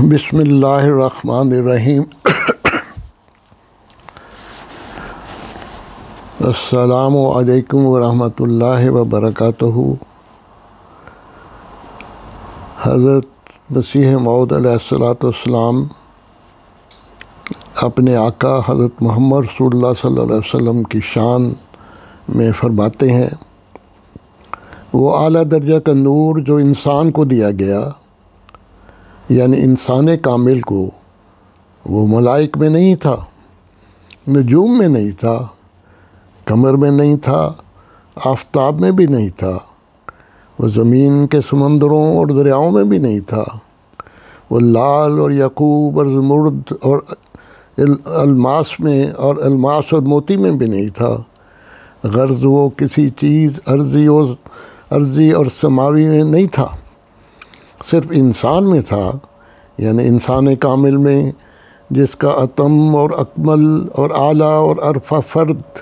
بسم اللہ الرحمن الرحیم۔ السلام علیکم ورحمۃ اللہ وبرکاتہ۔ حضرت مسیح موعود علیہ الصلوۃ والسلام اپنے آقا حضرت محمد رسول اللہ صلی اللہ علیہ وسلم کی شان میں فرماتے ہیں، وہ اعلیٰ درجہ کا نور جو انسان کو دیا گیا، یعنی انسان کامل کو، وہ ملائک میں نہیں تھا، نجوم میں نہیں تھا، قمر میں نہیں تھا، آفتاب میں بھی نہیں تھا، وہ زمین کے سمندروں اور دریاؤں میں بھی نہیں تھا، وہ لال اور یعقوب اور زمرد اور الماس میں اور الماس اور موتی میں بھی نہیں تھا، غرض وہ کسی چیز ارضی اور سماوی میں نہیں تھا، صرف انسان میں تھا، یعنی انسان کامل میں، جس کا اتم اور اکمل اور اعلیٰ اور ارفع فرد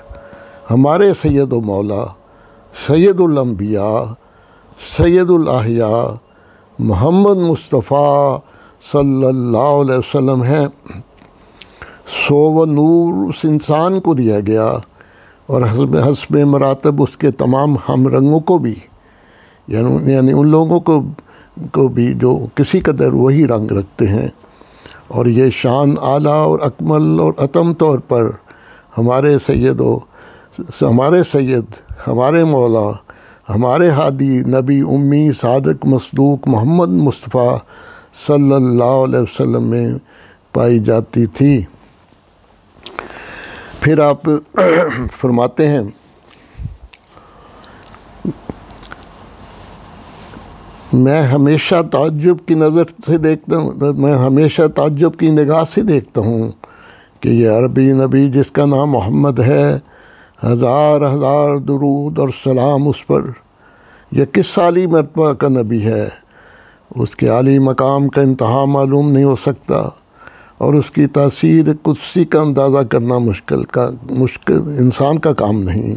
ہمارے سید و مولا سید الانبیاء سید الاحیاء محمد مصطفیٰ صلی اللہ علیہ وسلم ہیں۔ سو وہ نور اس انسان کو دیا گیا اور حسب مراتب اس کے تمام ہم رنگوں کو بھی، یعنی ان لوگوں کو بھی جو کسی قدر وہی رنگ رکھتے ہیں، اور یہ شان اعلیٰ اور اکمل اور اتم طور پر ہمارے سید ہمارے مولا ہمارے ہادی نبی امی صادق مصدوق محمد مصطفیٰ صلی اللہ علیہ وسلم میں پائی جاتی تھی۔ پھر آپ فرماتے ہیں، میں ہمیشہ تعجب کی نظر سے دیکھتا ہوں، میں ہمیشہ تعجب کی نگاہ سے دیکھتا ہوں کہ یہ عربی نبی جس کا نام محمد ہے، ہزار ہزار درود اور سلام اس پر، یہ کس سالی مرتبہ کا نبی ہے، اس کے عالی مقام کا انتہا معلوم نہیں ہو سکتا، اور اس کی تاثیر قدسی کا اندازہ کرنا مشکل انسان کا کام نہیں۔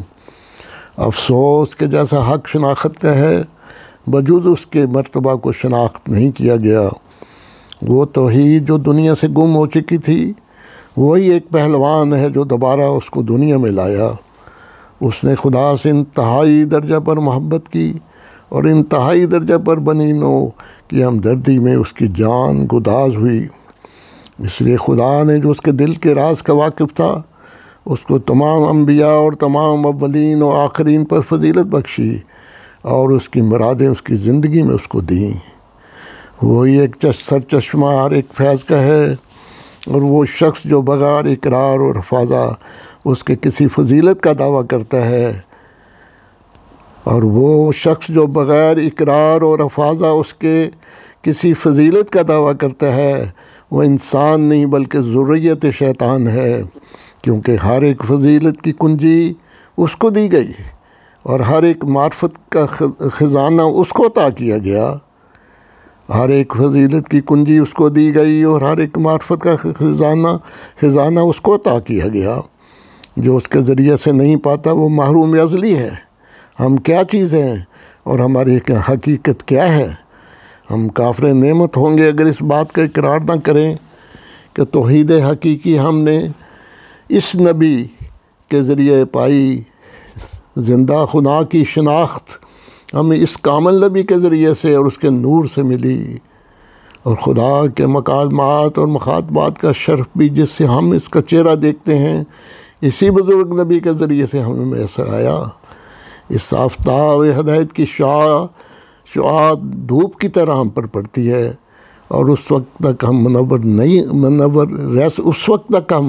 افسوس کہ جیسا حق شناخت کا ہے، بجوز اس کے مرتبہ کو شناخت نہیں کیا گیا۔ وہ توحید جو دنیا سے گم ہو چکی تھی، وہی ایک پہلوان ہے جو دوبارہ اس کو دنیا میں لایا۔ اس نے خدا سے انتہائی درجہ پر محبت کی اور انتہائی درجہ پر بنی نو کی ہمدردی میں اس کی جان گداز ہوئی۔ اس لیے خدا نے جو اس کے دل کے راز کا واقف تھا، اس کو تمام انبیاء اور تمام اولین و آخرین پر فضیلت بخشی اور اس کی مرادیں اس کی زندگی میں اس کو دیں۔ وہی ایک سرچشمہ ہر ایک فیض کا ہے، اور وہ شخص جو بغیر اقرار اور افاظہ اس کے کسی فضیلت کا دعویٰ کرتا ہے، اور وہ شخص جو بغیر اقرار اور افاظہ اس کے کسی فضیلت کا دعویٰ کرتا ہے، وہ انسان نہیں بلکہ ذریت شیطان ہے، کیونکہ ہر ایک فضیلت کی کنجی اس کو دی گئی اور ہر ایک معرفت کا خزانہ اس کو عطا کیا گیا۔ ہر ایک فضیلت کی کنجی اس کو دی گئی اور ہر ایک معرفت کا خزانہ اس کو عطا کیا گیا۔ جو اس کے ذریعے سے نہیں پاتا وہ محروم ازلی ہے۔ ہم کیا چیز ہیں اور ہماری حقیقت کیا ہے؟ ہم کافر نعمت ہوں گے اگر اس بات کا اقرار نہ کریں کہ توحید حقیقی ہم نے اس نبی کے ذریعے پائی۔ زندہ خدا کی شناخت ہمیں اس کامل نبی کے ذریعے سے اور اس کے نور سے ملی، اور خدا کے مکالمات اور مخاطبات کا شرف بھی جس سے ہم اس کا چہرہ دیکھتے ہیں، اسی بزرگ نبی کے ذریعے سے ہمیں میسر آیا۔ اس آفتاب ہدایت کی شعاع دھوپ کی طرح ہم پر پڑتی ہے، اور اس وقت تک ہم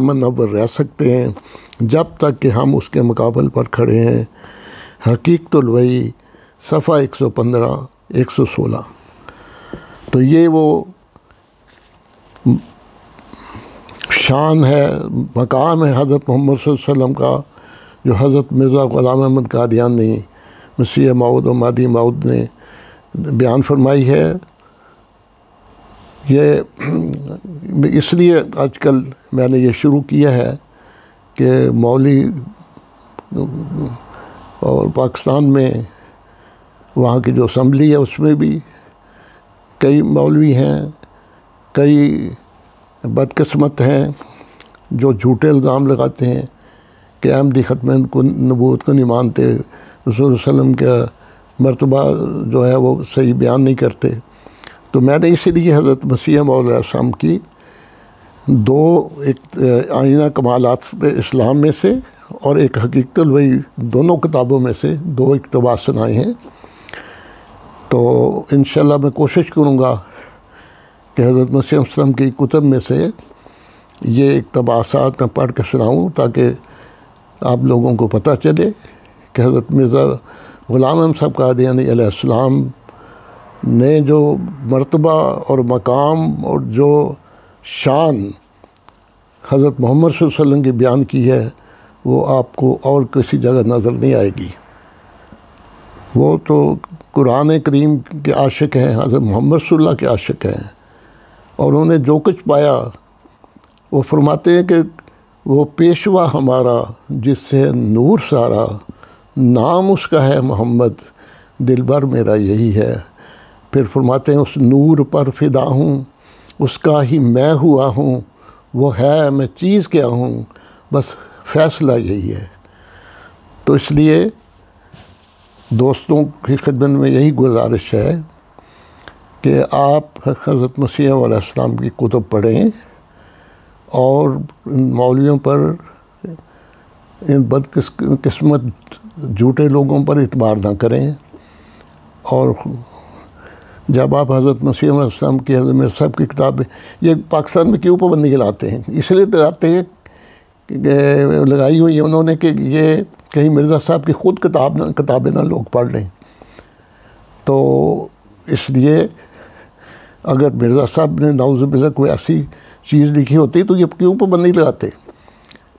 منور رہ سکتے ہیں جب تک کہ ہم اس کے مقابل پر کھڑے ہیں۔ حقیقت الوحی صفحہ 115 116۔ تو یہ وہ شان ہے، مقام ہے حضرت محمد صلی اللہ علیہ وسلم کا، جو حضرت مرزا غلام احمد قادیانی مسیح موعود و مہدی موعود نے بیان فرمائی ہے۔ یہ اس لیے آج کل میں نے یہ شروع کیا ہے کہ مولوی اور پاکستان میں وہاں کی جو اسمبلی ہے اس میں بھی کئی مولوی ہیں کئی بدقسمت ہیں جو جھوٹے الزام لگاتے ہیں کہ احمدی ختم نبوت کو نہیں مانتے، رسول صلی اللہ علیہ وسلم کا مرتبہ جو ہے وہ صحیح بیان نہیں کرتے۔ تو میں نے اسی لیے حضرت مسیح موعود علیہ السلام کی ایک آئینہ کمالات اسلام میں سے اور ایک حقیقت الوحی، دونوں کتابوں میں سے 2 اقتباس سنائے ہیں۔ تو انشاءاللہ میں کوشش کروں گا کہ حضرت مسیح علیہ السلام کی کتب میں سے یہ اقتباسات میں پڑھ کے سناؤں تاکہ آپ لوگوں کو پتہ چلے کہ حضرت مرزا غلام احمد صاحب قادیانی علیہ السلام نے جو مرتبہ اور مقام اور جو شان حضرت محمد صلی اللہ علیہ وسلم کی بیان کی ہے وہ آپ کو اور کسی جگہ نظر نہیں آئے گی۔ وہ تو قرآن کریم کے عاشق ہیں، حضرت محمد صلی اللہ کے عاشق ہیں، اور انہوں نے جو کچھ پایا وہ فرماتے ہیں کہ وہ پیشوا ہمارا جس سے نور سارا، نام اس کا ہے محمد، دلبر میرا یہی ہے۔ پھر فرماتے ہیں اس نور پر فدا ہوں، اس کا ہی میں ہوا ہوں، وہ ہے میں چیز کیا ہوں، بس فیصلہ یہی ہے۔ تو اس لیے دوستوں کی خدمت میں یہی گزارش ہے کہ آپ حضرت مسیح علیہ السلام کی کتب پڑھیں اور مولویوں پر، ان بدقسمت جھوٹے لوگوں پر اعتبار نہ کریں۔ اور جب آپ حضرت مسیح علیہ السلام کی، حضرت مرزا صاحب کی کتابیں، یہ پاکستان میں کیوں پابندی لاتے ہیں؟ اس لیے لاتے ہیں کہ لگائی ہوئی ہے انہوں نے کہ یہ کہیں مرزا صاحب کی خود کتابیں نہ لوگ پڑھ لیں۔ تو اس لیے اگر مرزا صاحب نے نعوذ باللہ کوئی ایسی چیز لکھی ہوتی تو یہ کیوں پابندی لگاتے؟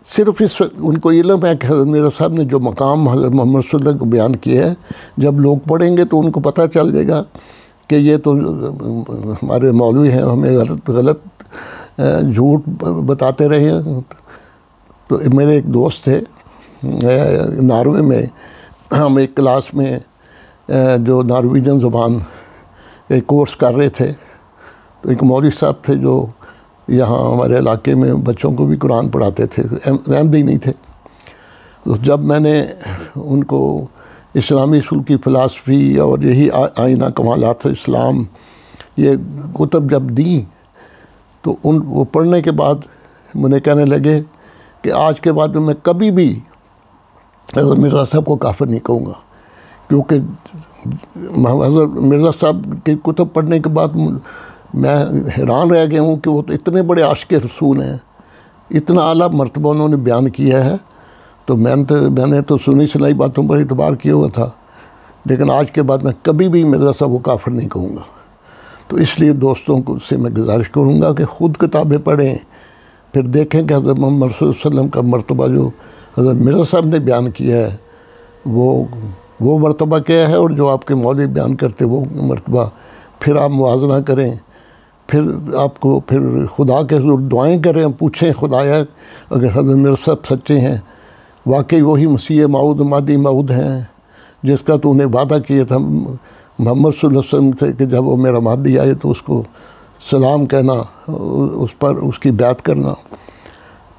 صرف ان کو علم ہے کہ حضرت مرزا صاحب نے جو مقام حضرت محمد صلی اللہ علیہ وسلم کو بیان کیا ہے، جب لوگ پڑھیں گے تو ان کو پتہ چل جائے گا کہ یہ تو ہمارے مولوی ہیں، ہمیں غلط جھوٹ بتاتے رہے ہیں۔ تو میرے ایک دوست تھے ناروے میں، ہم ایک کلاس میں جو نارویجن زبان ایک کورس کر رہے تھے، تو ایک مولوی صاحب تھے جو یہاں ہمارے علاقے میں بچوں کو بھی قرآن پڑھاتے تھے، احمدی نہیں تھے۔ تو جب میں نے ان کو اسلامی اصول کی فلاسفی اور یہی آئینہ کمالات اسلام یہ کتب جب دیں تو وہ پڑھنے کے بعد مجھے کہنے لگے کہ آج کے بعد میں کبھی بھی حضرت مرزا صاحب کو کافر نہیں کہوں گا، کیونکہ حضرت مرزا صاحب کی کتب پڑھنے کے بعد میں حیران رہ گیا ہوں کہ وہ تو اتنے بڑے عاشق رسول ہیں، اتنا اعلیٰ مرتبہ انہوں نے بیان کیا ہے۔ تو میں نے تو سنی سنائی باتوں پر اعتبار کیا ہوا تھا، لیکن آج کے بعد میں کبھی بھی مرزا صاحب کو کافر نہیں کہوں گا۔ تو اس لیے دوستوں کو سے میں گزارش کروں گا کہ خود کتابیں پڑھیں، پھر دیکھیں کہ حضرت محمد صلی اللہ علیہ وسلم کا مرتبہ جو حضرت مرزا صاحب نے بیان کیا ہے وہ مرتبہ کیا ہے، اور جو آپ کے مولوی بیان کرتے وہ مرتبہ، پھر آپ موازنہ کریں، پھر آپ کو پھر خدا کے حضور دعائیں کریں، پوچھیں خدایا اگر حضرت مرزا صاحب سچے ہیں، واقعی وہی مسیح موعود مہدی موعود ہیں جس کا تو انہیں وعدہ کیا تھا محمد صلی اللہ علیہ وسلم سے کہ جب وہ میرا مہدی آئے تو اس کو سلام کہنا، اس پر اس کی بیعت کرنا،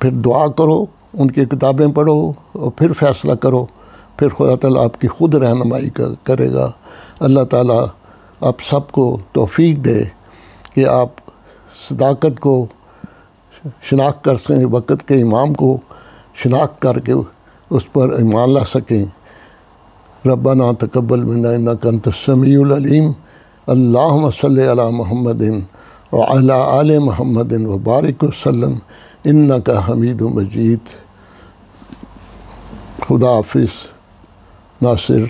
پھر دعا کرو، ان کی کتابیں پڑھو اور پھر فیصلہ کرو، پھر خدا تعالیٰ آپ کی خود رہنمائی کرے گا۔ اللہ تعالیٰ آپ سب کو توفیق دے کہ آپ صداقت کو شناخت کر سکیں، وقت کے امام کو شناخت کر کے اس پر ایمان لا سکیں۔ ربنا تقبل منا انک انت السمیع العلیم، اللہم صلی علی محمد وعلی آل محمد وبارک وسلم انک حمید مجید۔ خدا حافظ۔ ناصر